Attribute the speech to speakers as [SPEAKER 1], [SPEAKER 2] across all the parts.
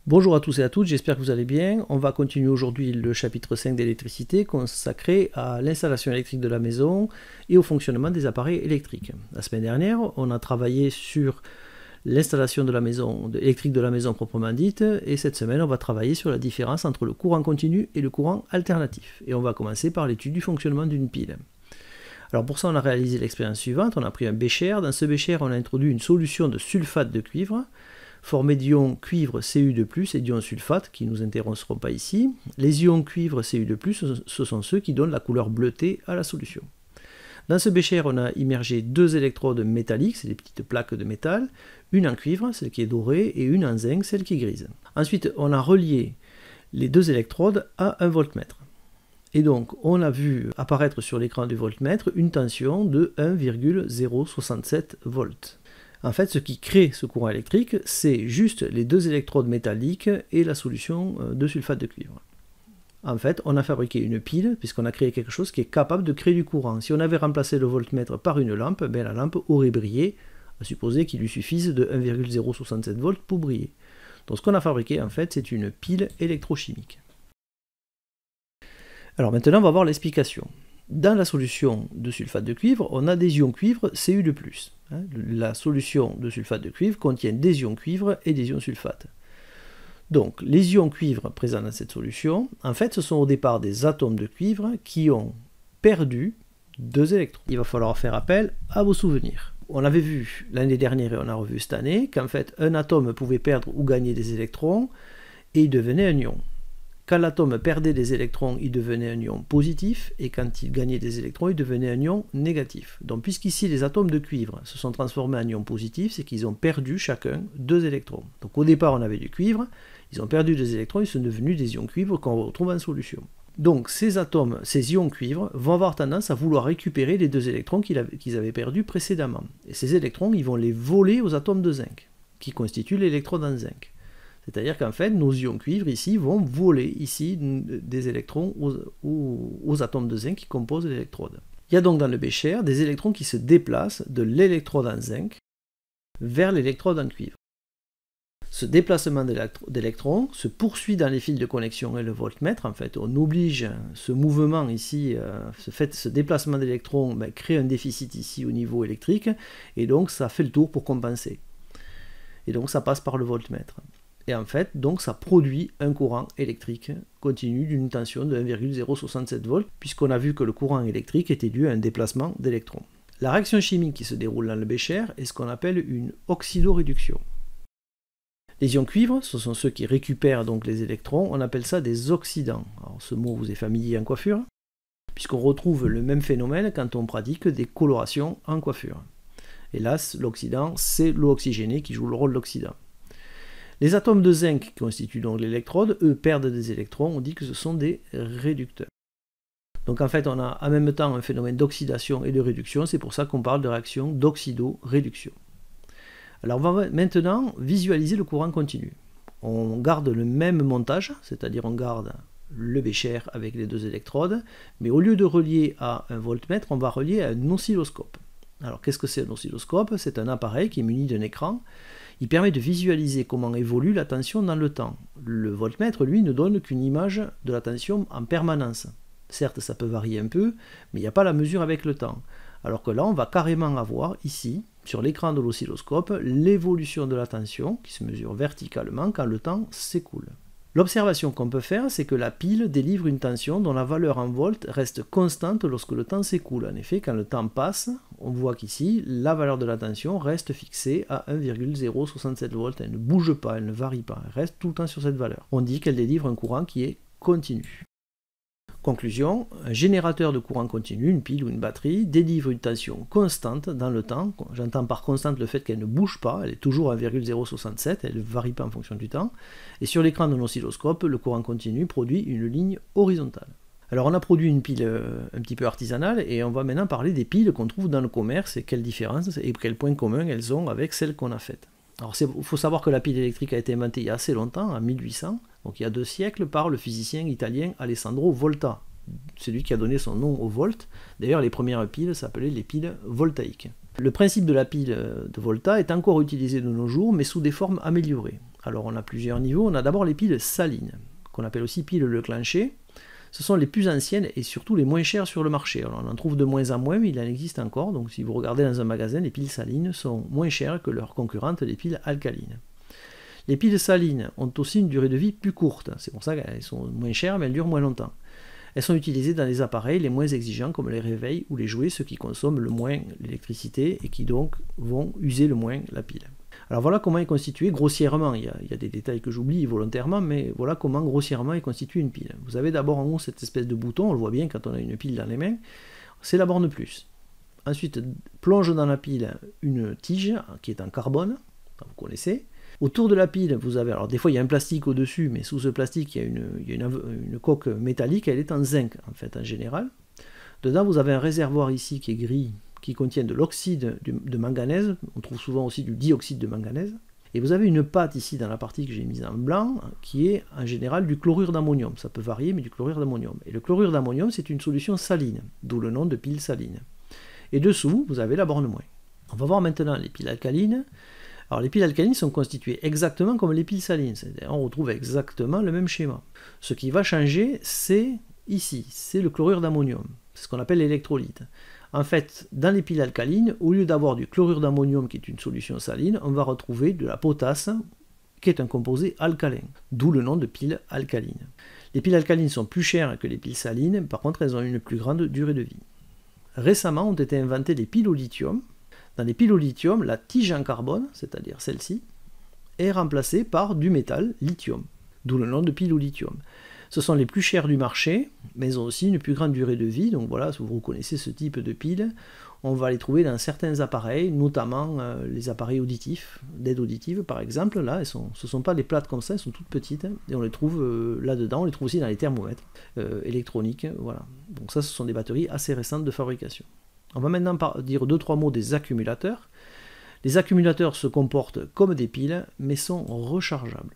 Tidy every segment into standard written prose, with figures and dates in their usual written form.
[SPEAKER 1] Bonjour à tous et à toutes, j'espère que vous allez bien. On va continuer aujourd'hui le chapitre 5 d'électricité consacré à l'installation électrique de la maison et au fonctionnement des appareils électriques. La semaine dernière, on a travaillé sur l'installation de la maison, électrique de la maison proprement dite, et cette semaine, on va travailler sur la différence entre le courant continu et le courant alternatif. Et on va commencer par l'étude du fonctionnement d'une pile. Alors pour ça, on a réalisé l'expérience suivante. On a pris un bécher. Dans ce bécher, on a introduit une solution de sulfate de cuivre formée d'ions cuivre Cu2+, et d'ions sulfate, qui ne nous intéresseront pas ici. Les ions cuivre Cu2+, ce sont ceux qui donnent la couleur bleutée à la solution. Dans ce bécher, on a immergé deux électrodes métalliques, c'est des petites plaques de métal, une en cuivre, celle qui est dorée, et une en zinc, celle qui est grise. Ensuite, on a relié les deux électrodes à un voltmètre. Et donc, on a vu apparaître sur l'écran du voltmètre une tension de 1,067 volts. En fait, ce qui crée ce courant électrique, c'est juste les deux électrodes métalliques et la solution de sulfate de cuivre. En fait, on a fabriqué une pile, puisqu'on a créé quelque chose qui est capable de créer du courant. Si on avait remplacé le voltmètre par une lampe, la lampe aurait brillé, à supposer qu'il lui suffise de 1,067 volts pour briller. Donc ce qu'on a fabriqué, en fait, c'est une pile électrochimique. Alors maintenant, on va voir l'explication. Dans la solution de sulfate de cuivre, on a des ions cuivre Cu2+. La solution de sulfate de cuivre contient des ions cuivre et des ions sulfate. Donc, les ions cuivre présents dans cette solution, en fait, ce sont au départ des atomes de cuivre qui ont perdu deux électrons. Il va falloir faire appel à vos souvenirs. On avait vu l'année dernière et on a revu cette année qu'en fait, un atome pouvait perdre ou gagner des électrons et il devenait un ion. Quand l'atome perdait des électrons, il devenait un ion positif, et quand il gagnait des électrons, il devenait un ion négatif. Donc puisqu'ici les atomes de cuivre se sont transformés en ions positifs, c'est qu'ils ont perdu chacun deux électrons. Donc au départ on avait du cuivre, ils ont perdu des électrons, ils sont devenus des ions cuivre qu'on retrouve en solution. Donc ces atomes, ces ions cuivre, vont avoir tendance à vouloir récupérer les deux électrons qu'ils avaient perdus précédemment. Et ces électrons, ils vont les voler aux atomes de zinc, qui constituent l'électrode en zinc. C'est-à-dire qu'en fait, nos ions cuivre ici vont voler ici des électrons aux atomes de zinc qui composent l'électrode. Il y a donc dans le bécher des électrons qui se déplacent de l'électrode en zinc vers l'électrode en cuivre. Ce déplacement d'électrons se poursuit dans les fils de connexion et le voltmètre. En fait, on oblige ce mouvement ici, ce déplacement d'électrons crée un déficit ici au niveau électrique, et donc ça fait le tour pour compenser. Et donc ça passe par le voltmètre. Et en fait, donc ça produit un courant électrique continu d'une tension de 1,067 volts, puisqu'on a vu que le courant électrique était dû à un déplacement d'électrons. La réaction chimique qui se déroule dans le bécher est ce qu'on appelle une oxydoréduction. Les ions cuivre, ce sont ceux qui récupèrent donc les électrons, on appelle ça des oxydants. Alors ce mot vous est familier en coiffure, puisqu'on retrouve le même phénomène quand on pratique des colorations en coiffure. Et là, l'oxydant, c'est l'eau oxygénée qui joue le rôle d'oxydant. Les atomes de zinc qui constituent donc l'électrode, eux perdent des électrons, on dit que ce sont des réducteurs. Donc en fait on a en même temps un phénomène d'oxydation et de réduction, c'est pour ça qu'on parle de réaction d'oxydoréduction. Alors on va maintenant visualiser le courant continu. On garde le même montage, c'est-à-dire on garde le bécher avec les deux électrodes, mais au lieu de relier à un voltmètre, on va relier à un oscilloscope. Alors qu'est-ce que c'est un oscilloscope? C'est un appareil qui est muni d'un écran. Il permet de visualiser comment évolue la tension dans le temps. Le voltmètre, lui, ne donne qu'une image de la tension en permanence. Certes, ça peut varier un peu, mais il n'y a pas la mesure avec le temps. Alors que là, on va carrément avoir ici, sur l'écran de l'oscilloscope, l'évolution de la tension qui se mesure verticalement quand le temps s'écoule. L'observation qu'on peut faire, c'est que la pile délivre une tension dont la valeur en volts reste constante lorsque le temps s'écoule. En effet, quand le temps passe, on voit qu'ici, la valeur de la tension reste fixée à 1,067 volts. Elle ne bouge pas, elle ne varie pas, elle reste tout le temps sur cette valeur. On dit qu'elle délivre un courant qui est continu. Conclusion, un générateur de courant continu, une pile ou une batterie, délivre une tension constante dans le temps. J'entends par constante le fait qu'elle ne bouge pas, elle est toujours à 1,067, elle ne varie pas en fonction du temps. Et sur l'écran d'un oscilloscope, le courant continu produit une ligne horizontale. Alors on a produit une pile un petit peu artisanale, et on va maintenant parler des piles qu'on trouve dans le commerce, et quelles différences et quels points communs elles ont avec celles qu'on a faites. Alors il faut savoir que la pile électrique a été inventée il y a assez longtemps, en 1800, donc il y a 2 siècles, par le physicien italien Alessandro Volta, celui qui a donné son nom au volt. D'ailleurs les premières piles s'appelaient les piles voltaïques. Le principe de la pile de Volta est encore utilisé de nos jours, mais sous des formes améliorées. Alors on a plusieurs niveaux. On a d'abord les piles salines, qu'on appelle aussi piles Leclanché. Ce sont les plus anciennes et surtout les moins chères sur le marché. Alors, on en trouve de moins en moins, mais il en existe encore. Donc si vous regardez dans un magasin, les piles salines sont moins chères que leurs concurrentes, les piles alcalines. Les piles salines ont aussi une durée de vie plus courte. C'est pour ça qu'elles sont moins chères, mais elles durent moins longtemps. Elles sont utilisées dans les appareils les moins exigeants comme les réveils ou les jouets, ceux qui consomment le moins l'électricité et qui donc vont user le moins la pile. Alors voilà comment est constituée grossièrement, il y a des détails que j'oublie volontairement, mais voilà comment grossièrement est constituée une pile. Vous avez d'abord en haut cette espèce de bouton, on le voit bien quand on a une pile dans les mains, c'est la borne plus. Ensuite, plonge dans la pile une tige qui est en carbone, vous connaissez. Autour de la pile, vous avez, alors des fois il y a un plastique au-dessus, mais sous ce plastique il y a une coque métallique, elle est en zinc en fait en général. Dedans vous avez un réservoir ici qui est gris, qui contient de l'oxyde de manganèse, on trouve souvent aussi du dioxyde de manganèse, et vous avez une pâte ici dans la partie que j'ai mise en blanc, qui est en général du chlorure d'ammonium, ça peut varier, mais du chlorure d'ammonium. Et le chlorure d'ammonium c'est une solution saline, d'où le nom de pile saline. Et dessous, vous avez la borne moins. On va voir maintenant les piles alcalines. Alors les piles alcalines sont constituées exactement comme les piles salines, c'est-à-dire on retrouve exactement le même schéma. Ce qui va changer, c'est ici, c'est le chlorure d'ammonium, c'est ce qu'on appelle l'électrolyte. En fait, dans les piles alcalines, au lieu d'avoir du chlorure d'ammonium qui est une solution saline, on va retrouver de la potasse qui est un composé alcalin, d'où le nom de piles alcalines. Les piles alcalines sont plus chères que les piles salines, par contre elles ont une plus grande durée de vie. Récemment ont été inventées les piles au lithium. Dans les piles au lithium, la tige en carbone, c'est-à-dire celle-ci, est remplacée par du métal lithium, d'où le nom de pile au lithium. Ce sont les plus chères du marché, mais elles ont aussi une plus grande durée de vie, donc voilà, si vous reconnaissez ce type de piles, on va les trouver dans certains appareils, notamment les appareils auditifs, d'aide auditive par exemple, là, ce ne sont pas des plates comme ça, elles sont toutes petites, et on les trouve là-dedans, on les trouve aussi dans les thermomètres électroniques, voilà. Donc ça, ce sont des batteries assez récentes de fabrication. On va maintenant dire 2-3 mots des accumulateurs. Les accumulateurs se comportent comme des piles, mais sont rechargeables.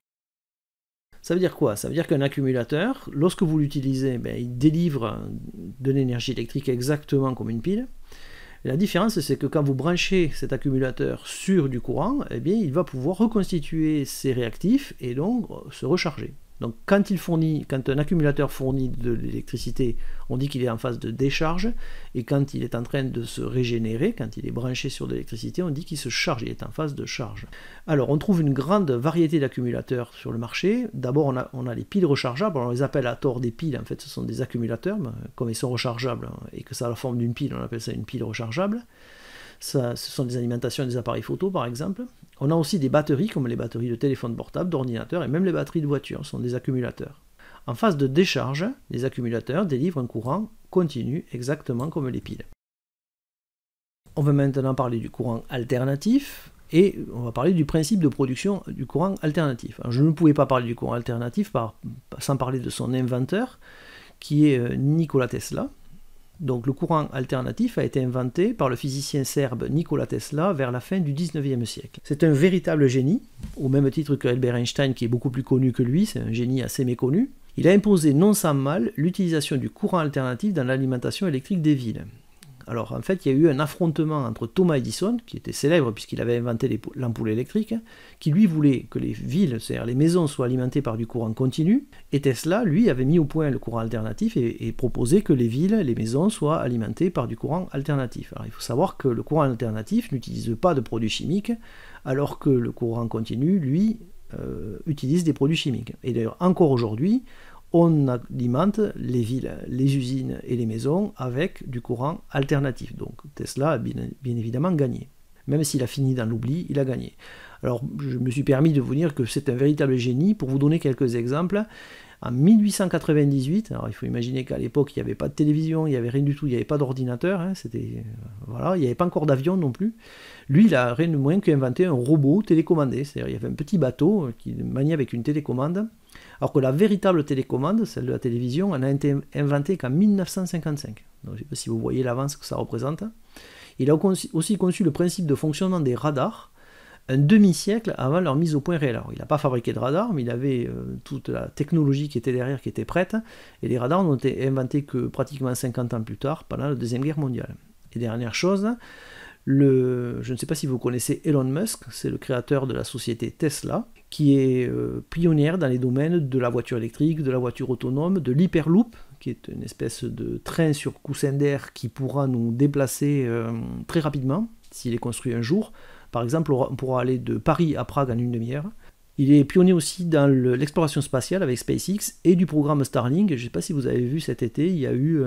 [SPEAKER 1] Ça veut dire quoi? Ça veut dire qu'un accumulateur, lorsque vous l'utilisez, il délivre de l'énergie électrique exactement comme une pile. Et la différence, c'est que quand vous branchez cet accumulateur sur du courant, il va pouvoir reconstituer ses réactifs et donc se recharger. Donc quand un accumulateur fournit de l'électricité, on dit qu'il est en phase de décharge, et quand il est en train de se régénérer, quand il est branché sur de l'électricité, on dit qu'il se charge, il est en phase de charge. Alors on trouve une grande variété d'accumulateurs sur le marché. D'abord on a les piles rechargeables, on les appelle à tort des piles, en fait ce sont des accumulateurs, comme ils sont rechargeables et que ça a la forme d'une pile, on appelle ça une pile rechargeable. Ce sont des alimentations des appareils photo par exemple. On a aussi des batteries comme les batteries de téléphone portable, d'ordinateur et même les batteries de voiture sont des accumulateurs. En phase de décharge, les accumulateurs délivrent un courant continu exactement comme les piles. On va maintenant parler du courant alternatif et on va parler du principe de production du courant alternatif. Alors, je ne pouvais pas parler du courant alternatif sans parler de son inventeur qui est Nikola Tesla. Donc le courant alternatif a été inventé par le physicien serbe Nikola Tesla vers la fin du 19e siècle. C'est un véritable génie, au même titre que Albert Einstein qui est beaucoup plus connu que lui, c'est un génie assez méconnu. Il a imposé non sans mal l'utilisation du courant alternatif dans l'alimentation électrique des villes. Alors en fait il y a eu un affrontement entre Thomas Edison, qui était célèbre puisqu'il avait inventé l'ampoule électrique, qui lui voulait que les villes, c'est-à-dire les maisons, soient alimentées par du courant continu, et Tesla lui avait mis au point le courant alternatif et proposé que les villes, les maisons soient alimentées par du courant alternatif. Alors il faut savoir que le courant alternatif n'utilise pas de produits chimiques, alors que le courant continu, lui, utilise des produits chimiques. Et d'ailleurs encore aujourd'hui, on alimente les villes, les usines et les maisons avec du courant alternatif. Donc Tesla a bien évidemment gagné. Même s'il a fini dans l'oubli, il a gagné. Alors je me suis permis de vous dire que c'est un véritable génie. Pour vous donner quelques exemples, en 1898, alors il faut imaginer qu'à l'époque il n'y avait pas de télévision, il n'y avait rien du tout, il n'y avait pas d'ordinateur, voilà, il n'y avait pas encore d'avion non plus. Lui, il a rien de moins qu'inventé un robot télécommandé, c'est-à-dire il y avait un petit bateau qui maniait avec une télécommande, alors que la véritable télécommande, celle de la télévision, elle n'a été inventée qu'en 1955. Donc, je ne sais pas si vous voyez l'avance que ça représente. Il a aussi conçu le principe de fonctionnement des radars un demi-siècle avant leur mise au point réel. Alors, il n'a pas fabriqué de radar, mais il avait toute la technologie qui était derrière, qui était prête, et les radars n'ont été inventés que pratiquement 50 ans plus tard, pendant la Deuxième Guerre mondiale. Et dernière chose, je ne sais pas si vous connaissez Elon Musk, c'est le créateur de la société Tesla, qui est pionnière dans les domaines de la voiture électrique, de la voiture autonome, de l'Hyperloop, qui est une espèce de train sur coussin d'air qui pourra nous déplacer très rapidement, s'il est construit un jour. Par exemple, on pourra aller de Paris à Prague en une demi-heure. Il est pionnier aussi dans l'exploration spatiale avec SpaceX et du programme Starlink. Je ne sais pas si vous avez vu cet été, il y a eu,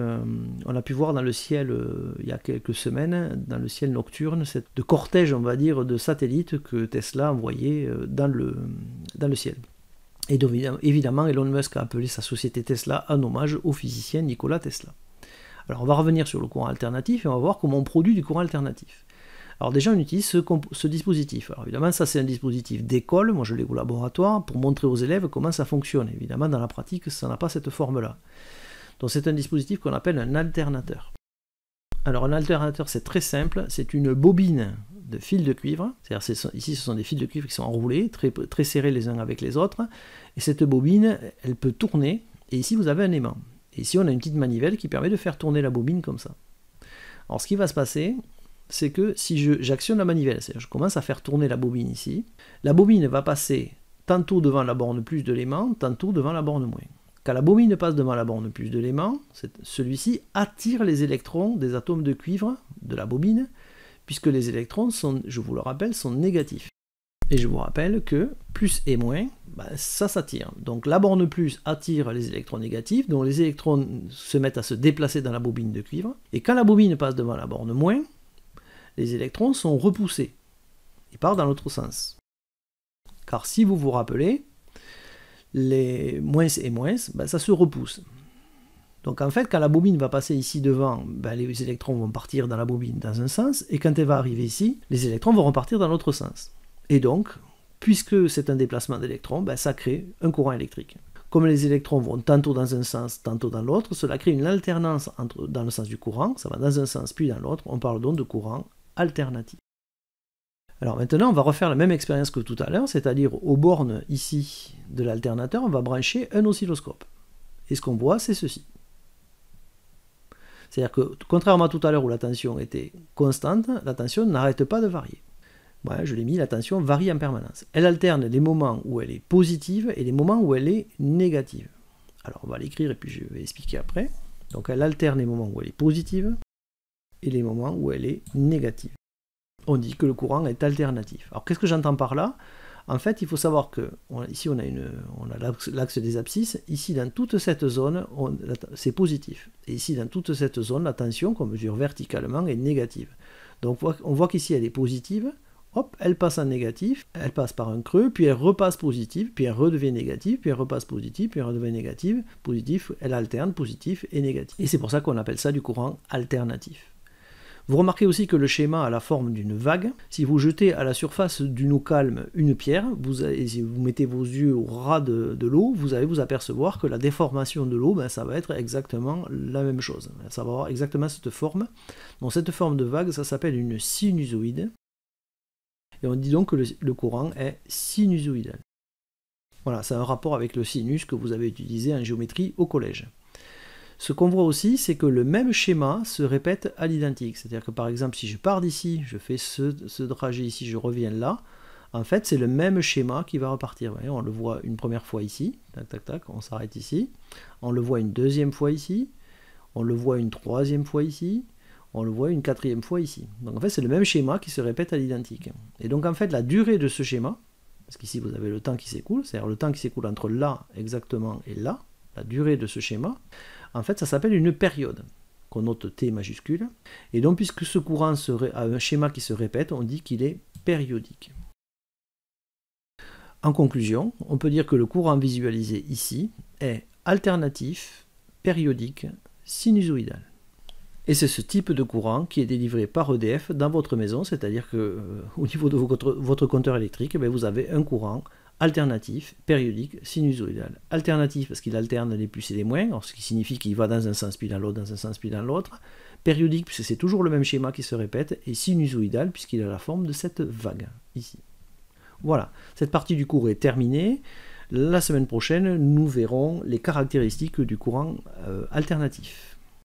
[SPEAKER 1] on a pu voir dans le ciel il y a quelques semaines, dans le ciel nocturne, de cortège, on va dire, de satellites que Tesla envoyait dans le ciel. Et donc, évidemment, Elon Musk a appelé sa société Tesla en hommage au physicien Nikola Tesla. Alors on va revenir sur le courant alternatif et on va voir comment on produit du courant alternatif. Alors déjà, on utilise ce dispositif. Alors évidemment, ça c'est un dispositif d'école, moi je l'ai au laboratoire, pour montrer aux élèves comment ça fonctionne. Évidemment, dans la pratique, ça n'a pas cette forme-là. Donc c'est un dispositif qu'on appelle un alternateur. Alors un alternateur, c'est très simple, c'est une bobine de fil de cuivre. C'est-à-dire, ici, ce sont des fils de cuivre qui sont enroulés, très serrés les uns avec les autres. Et cette bobine, elle peut tourner, et ici vous avez un aimant. Et ici, on a une petite manivelle qui permet de faire tourner la bobine comme ça. Alors ce qui va se passer, c'est que si j'actionne la manivelle, c'est-à-dire je commence à faire tourner la bobine ici, la bobine va passer tantôt devant la borne plus de l'aimant, tantôt devant la borne moins. Quand la bobine passe devant la borne plus de l'aimant, celui-ci attire les électrons des atomes de cuivre de la bobine, puisque les électrons, je vous le rappelle, sont négatifs. Et je vous rappelle que plus et moins, ça s'attire. Donc la borne plus attire les électrons négatifs, donc les électrons se mettent à se déplacer dans la bobine de cuivre, et quand la bobine passe devant la borne moins, les électrons sont repoussés. Ils partent dans l'autre sens. Car si vous vous rappelez, les moins et moins, ça se repousse. Donc en fait, quand la bobine va passer ici devant, les électrons vont partir dans la bobine dans un sens, et quand elle va arriver ici, les électrons vont repartir dans l'autre sens. Et donc, puisque c'est un déplacement d'électrons, ça crée un courant électrique. Comme les électrons vont tantôt dans un sens, tantôt dans l'autre, cela crée une alternance dans le sens du courant, ça va dans un sens puis dans l'autre, on parle donc de courant alternatif. Alors maintenant, on va refaire la même expérience que tout à l'heure, c'est-à-dire aux bornes ici de l'alternateur, on va brancher un oscilloscope. Et ce qu'on voit, c'est ceci. C'est-à-dire que, contrairement à tout à l'heure où la tension était constante, la tension n'arrête pas de varier. Voilà, je l'ai mis, la tension varie en permanence. Elle alterne les moments où elle est positive et les moments où elle est négative. Alors on va l'écrire et puis je vais expliquer après. Donc elle alterne les moments où elle est positive et les moments où elle est négative. On dit que le courant est alternatif. Alors qu'est-ce que j'entends par là? En fait, il faut savoir que ici on a l'axe des abscisses. Ici, dans toute cette zone, c'est positif. Et ici, dans toute cette zone, la tension qu'on mesure verticalement est négative. Donc on voit qu'ici elle est positive. Hop, elle passe en négatif, elle passe par un creux, puis elle repasse positive, puis elle redevient négative, puis elle repasse positive, puis elle redevient négative, positif, elle alterne positif et négatif. Et c'est pour ça qu'on appelle ça du courant alternatif. Vous remarquez aussi que le schéma a la forme d'une vague. Si vous jetez à la surface d'une eau calme une pierre, si vous mettez vos yeux au ras de l'eau, vous allez vous apercevoir que la déformation de l'eau, ça va être exactement la même chose. Ça va avoir exactement cette forme. Donc cette forme de vague, ça s'appelle une sinusoïde. Et on dit donc que le courant est sinusoïdal. Voilà, c'est un rapport avec le sinus que vous avez utilisé en géométrie au collège. Ce qu'on voit aussi, c'est que le même schéma se répète à l'identique. C'est-à-dire que par exemple, si je pars d'ici, je fais ce trajet ici, je reviens là, en fait, c'est le même schéma qui va repartir. Vous voyez, on le voit une première fois ici, tac, tac, tac, on s'arrête ici. On le voit une deuxième fois ici, on le voit une troisième fois ici, on le voit une quatrième fois ici. Donc en fait, c'est le même schéma qui se répète à l'identique. Et donc en fait, la durée de ce schéma, parce qu'ici vous avez le temps qui s'écoule, c'est-à-dire le temps qui s'écoule entre là exactement et là, la durée de ce schéma, en fait, ça s'appelle une période, qu'on note T majuscule. Et donc, puisque ce courant a un schéma qui se répète, on dit qu'il est périodique. En conclusion, on peut dire que le courant visualisé ici est alternatif, périodique, sinusoïdal. Et c'est ce type de courant qui est délivré par EDF dans votre maison, c'est-à-dire que au niveau de votre compteur électrique, vous avez un courant alternatif, périodique, sinusoïdal. Alternatif parce qu'il alterne les plus et les moins, ce qui signifie qu'il va dans un sens puis dans l'autre, dans un sens puis dans l'autre. Périodique puisque c'est toujours le même schéma qui se répète, et sinusoïdal puisqu'il a la forme de cette vague ici. Voilà, cette partie du cours est terminée. La semaine prochaine, nous verrons les caractéristiques du courant alternatif.